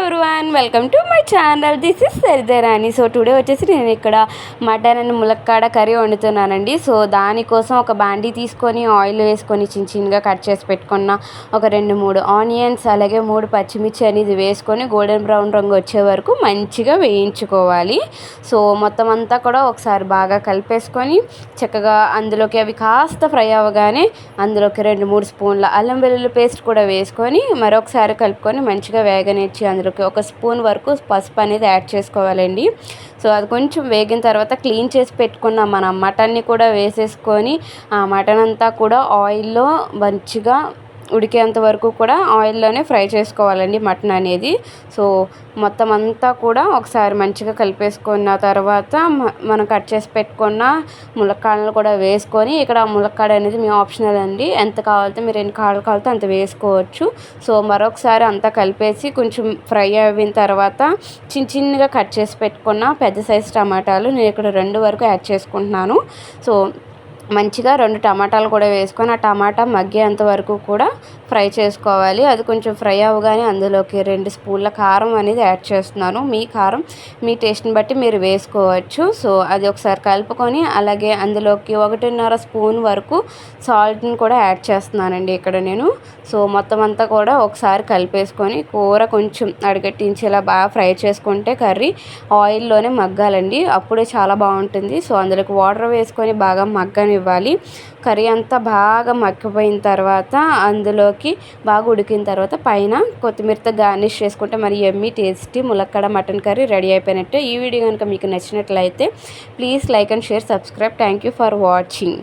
Everyone, welcome to my channel. This is సరిదరాని. So today వచ్చేసి నేను ఇక్కడ మటన్ అండ్ ములక్కాడ కర్రీ వండుతున్నానండి. సో దానికోసం ఒక బాండీ తీసుకొని ఆయిల్ వేసుకొని చిన్నగా కట్ చేసి పెట్టుకున్న ఒక 2-3 ఆనియన్స్, అలాగే 3 పచ్చిమిర్చి అనేది వేసుకొని గోల్డెన్ బ్రౌన్ రంగు వచ్చే వరకు మంచిగా వేయించుకోవాలి. సో మొత్తం అంతా కూడా ఒకసారి బాగా కలిపేసుకొని చక్కగా అందులోకి అవి కాస్త ఫ్రై అవ్వగానే అందులోకి 2-3 స్పూన్ల అల్లం వెల్లుల్లి పేస్ట్ కూడా వేసుకొని మరొకసారి కలుపుకొని మంచిగా వేగనిచ్చి అందులోకి 1 స్పూన్ వరకు పసుపు అనేది యాడ్ చేసుకోవాలండి. సో అది కొంచెం వేగిన తర్వాత క్లీన్ చేసి పెట్టుకున్న మన మటన్ని కూడా వేసేసుకొని ఆ మటన్ అంతా కూడా ఆయిల్లో మంచిగా ఉడికేంత వరకు కూడా ఆయిల్లోనే ఫ్రై చేసుకోవాలండి మటన్ అనేది. సో మొత్తం అంతా కూడా ఒకసారి మంచిగా కలిపేసుకున్న తర్వాత మనం కట్ చేసి పెట్టుకున్న ములక్కాడలు కూడా వేసుకొని, ఇక్కడ ములక్కాడ అనేది మీ ఆప్షనల్ అండి, ఎంత కావాలితే మీరు ఎన్ని కాడలు కావాలితే అంత వేసుకోవచ్చు. సో మరొకసారి అంతా కలిపేసి కొంచెం ఫ్రై అయిన తర్వాత చిన్నగా కట్ చేసి పెట్టుకున్న పెద్ద సైజు టమాటాలు నేను ఇక్కడ 2 వరకు యాడ్ చేసుకుంటున్నాను. సో మంచిగా 2 టమాటాలు కూడా వేసుకొని ఆ టమాటా మగ్గేంత వరకు కూడా ఫ్రై చేసుకోవాలి. అది కొంచెం ఫ్రై అవ్వగానే అందులోకి 2 స్పూన్ల కారం అనేది యాడ్ చేస్తున్నాను. మీ కారం మీ టేస్ట్ని బట్టి మీరు వేసుకోవచ్చు. సో అది ఒకసారి కలుపుకొని అలాగే అందులోకి 1.5 స్పూన్ వరకు సాల్ట్ని కూడా యాడ్ చేస్తున్నానండి ఇక్కడ నేను. సో మొత్తం అంతా కూడా ఒకసారి కలిపేసుకొని కూర కొంచెం అడుగట్టించేలా బాగా ఫ్రై చేసుకుంటే కర్రీ ఆయిల్లోనే మగ్గాలండి, అప్పుడే చాలా బాగుంటుంది. సో అందులోకి వాటర్ వేసుకొని బాగా మగ్గనివ్వాలి. కర్రీ అంతా బాగా మగ్గిపోయిన తర్వాత అందులోకి బాగా ఉడికిన తర్వాత పైన కొత్తిమీరతో గార్నిష్ చేసుకుంటే మరి యమ్మీ టేస్టీ ములక్కాడ మటన్ కర్రీ రెడీ అయిపోయినట్టే. ఈ వీడియో కనుక మీకు నచ్చినట్లయితే please like and share, subscribe. Thank you for watching.